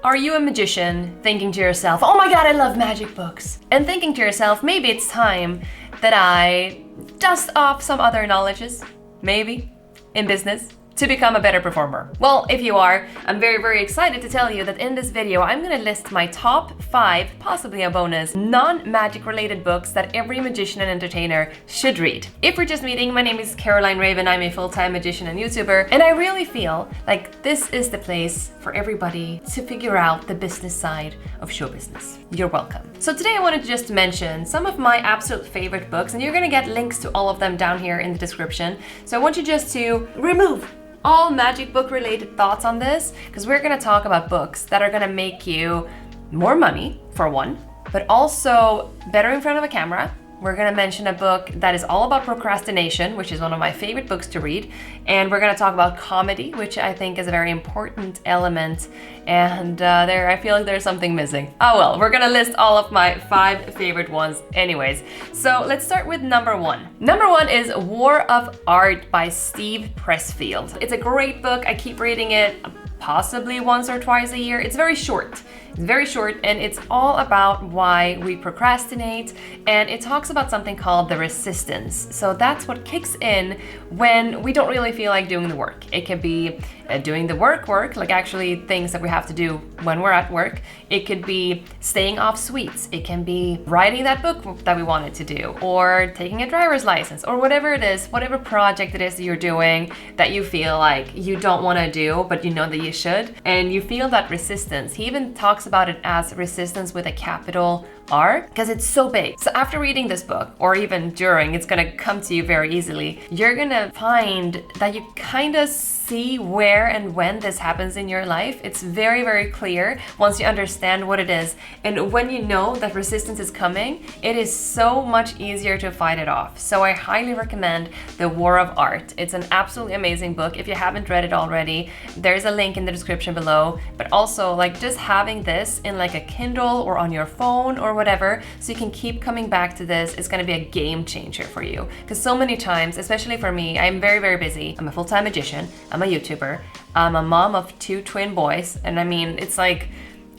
Are you a magician thinking to yourself, oh my god, I love magic books? And thinking to yourself, maybe it's time that I dust off some other knowledges, maybe, in business, to become a better performer? Well, if you are, I'm very excited to tell you that in this video, I'm gonna list my top 5, possibly a bonus, non-magic related books that every magician and entertainer should read. If we're just meeting, my name is Caroline Raven. I'm a full-time magician and YouTuber, and I really feel like this is the place for everybody to figure out the business side of show business. You're welcome. So today I wanted to just mention some of my absolute favorite books, and you're gonna get links to all of them down here in the description. So I want you just to remove all magic book related thoughts on this, because we're gonna talk about books that are gonna make you more money, for one, but also better in front of a camera. We're gonna mention a book that is all about procrastination, which is one of my favorite books to read. And we're gonna talk about comedy, which I think is a very important element. And there, I feel like there's something missing. Oh well, we're gonna list all of my 5 favorite ones anyways. So let's start with number 1. Number 1 is War of Art by Steve Pressfield. It's a great book. I keep reading it possibly once or twice a year. It's very short. It's very short, and it's all about why we procrastinate, and it talks about something called the resistance. So that's what kicks in when we don't really feel like doing the work. It can be doing the work, like actually things that we have to do when we're at work. It could be staying off sweets. It can be writing that book that we wanted to do, or taking a driver's license, or whatever it is, whatever project it is that you're doing that you feel like you don't want to do, but you know that you should, and you feel that resistance. He even talks about it as resistance with a capital R, because it's so big. So after reading this book, or even during, it's gonna come to you very easily. You're gonna find that you kind of see where and when this happens in your life. It's very clear once you understand what it is. And when you know that resistance is coming, it is so much easier to fight it off. So I highly recommend The War of Art. It's an absolutely amazing book. If you haven't read it already, there's a link in the description below. But also, like, just having this in like a Kindle or on your phone or whatever, so you can keep coming back to this, is gonna be a game changer for you. Because so many times, especially for me, I'm very busy. I'm a full-time magician. I'm a YouTuber. I'm a mom of 2 twin boys. And I mean, it's like,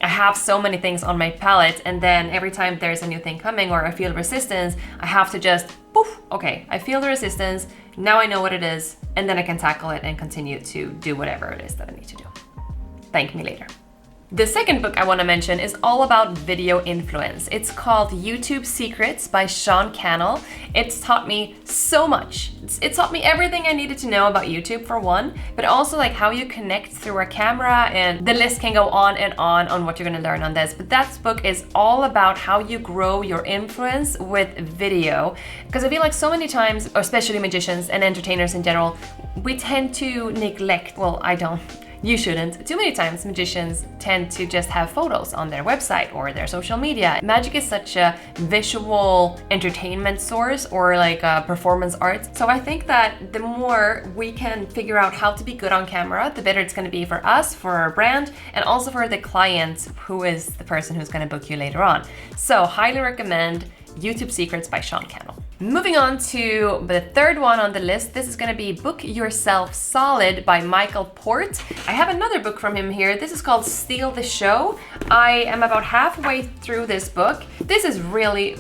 I have so many things on my palette, and then every time there's a new thing coming or I feel resistance, I have to just, poof, okay, I feel the resistance, now I know what it is, and then I can tackle it and continue to do whatever it is that I need to do. Thank me later. The second book I want to mention is all about video influence. It's called YouTube Secrets by Sean Cannell. It's taught me so much. It taught me everything I needed to know about YouTube, for one, but also like how you connect through a camera, and the list can go on and on what you're going to learn on this. But that book is all about how you grow your influence with video. Because I feel like so many times, especially magicians and entertainers in general, we tend to neglect, well, I don't. You shouldn't. Too many times magicians tend to just have photos on their website or their social media. Magic is such a visual entertainment source, or like performance art. So I think that the more we can figure out how to be good on camera, the better it's going to be for us, for our brand, and also for the client, who is the person who's going to book you later on. So highly recommend YouTube Secrets by Sean Cannell. Moving on to the third one on the list, this is going to be Book Yourself Solid by Michael Port. I have another book from him here. This is called Steal the Show. I am about halfway through this book. This is really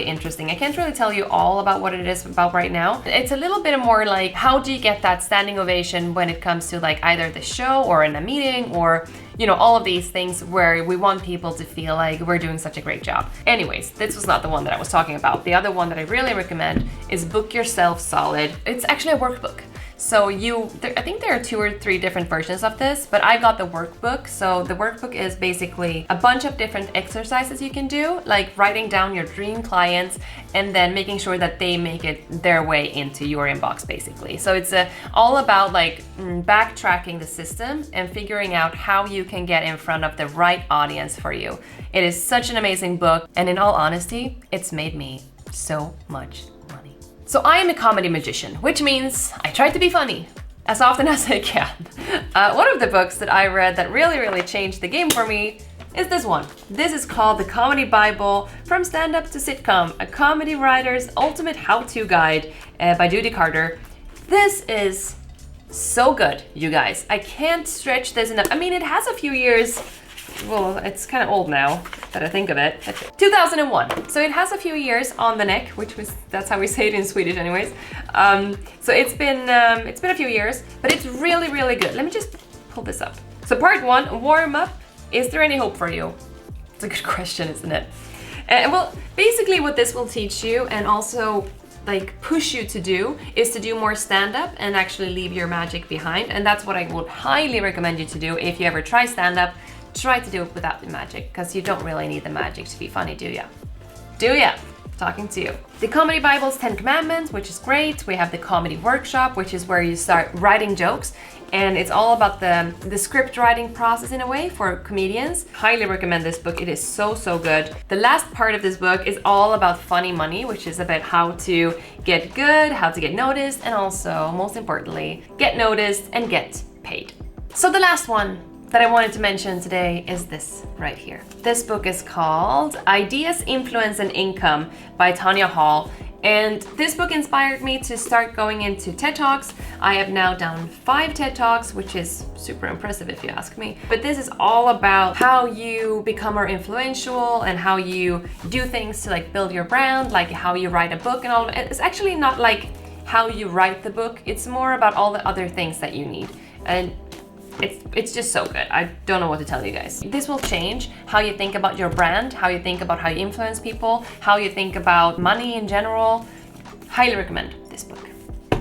interesting. I can't really tell you all about what it is about right now. It's a little bit more like, how do you get that standing ovation when it comes to like either the show or in a meeting, or you know, all of these things where we want people to feel like we're doing such a great job. Anyways, this was not the one that I was talking about. The other one that I really recommend is Book Yourself Solid. It's actually a workbook. So I think there are 2 or 3 different versions of this, but I got the workbook. So the workbook is basically a bunch of different exercises you can do, like writing down your dream clients and then making sure that they make it their way into your inbox, basically. So it's all about like backtracking the system and figuring out how you can get in front of the right audience for you. It is such an amazing book, and in all honesty, it's made me so much money. So I am a comedy magician, which means I try to be funny as often as I can. One of the books that I read that really changed the game for me is this one. This is called The Comedy Bible, From Stand-Up to Sitcom, a comedy writer's ultimate how-to guide by Judy Carter. This is so good, you guys. I can't stretch this enough. I mean, it has a few years well, it's kind of old now that I think of it. 2001. So it has a few years on the neck, that's how we say it in Swedish anyways. So it's been a few years, but it's really, really good. Let me just pull this up. So part 1, warm up. Is there any hope for you? It's a good question, isn't it? Well, basically what this will teach you and also like push you to do is to do more stand-up and actually leave your magic behind. And that's what I would highly recommend you to do if you ever try stand-up. Try to do it without the magic, because you don't really need the magic to be funny, do ya? Do ya? Talking to you. The Comedy Bible's 10 Commandments, which is great. We have the Comedy Workshop, which is where you start writing jokes. And it's all about the script writing process in a way for comedians. Highly recommend this book. It is so, so good. The last part of this book is all about funny money, which is about how to get good, how to get noticed, and also, most importantly, get noticed and get paid. So the last one that I wanted to mention today is this right here. This book is called Ideas, Influence, and Income by Tanya Hall. And this book inspired me to start going into TED Talks. I have now done 5 TED Talks, which is super impressive if you ask me. But this is all about how you become more influential and how you do things to like build your brand, like how you write a book and all of it. It's actually not like how you write the book. It's more about all the other things that you need. And it's just so good. I don't know what to tell you guys. This will change how you think about your brand, how you think about how you influence people, how you think about money in general. Highly recommend this book.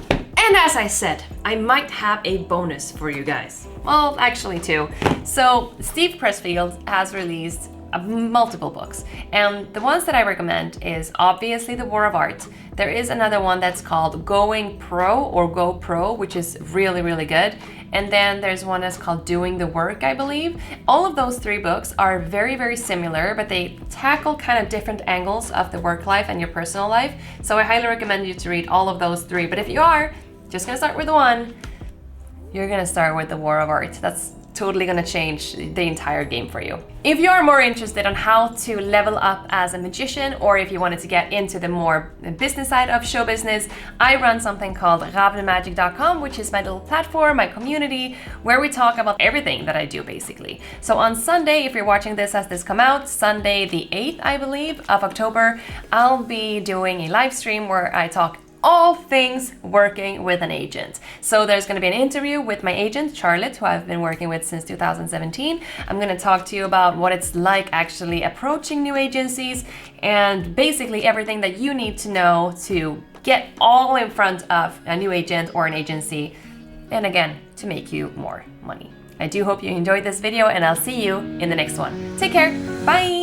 And as I said, I might have a bonus for you guys. Well, actually 2. So Steve Pressfield has released multiple books, and the ones that I recommend is obviously The War of Art. There is another one that's called Going Pro or Go Pro, which is really, really good. And then there's one that's called Doing the Work, I believe. All of those 3 books are very, very similar, but they tackle kind of different angles of the work life and your personal life. So I highly recommend you to read all of those 3. But if you are just gonna start with one, you're gonna start with The War of Art. That's totally gonna change the entire game for you. If you're more interested on how to level up as a magician, or if you wanted to get into the more business side of show business, I run something called ravnmagic.com, which is my little platform, my community, where we talk about everything that I do basically. So on Sunday, if you're watching this as this come out, Sunday the 8th, I believe, of October, I'll be doing a live stream where I talk all things working with an agent. So there's going to be an interview with my agent, Charlotte, who I've been working with since 2017. I'm going to talk to you about what it's like actually approaching new agencies and basically everything that you need to know to get all in front of a new agent or an agency, and again, to make you more money. I do hope you enjoyed this video, and I'll see you in the next one. Take care. Bye.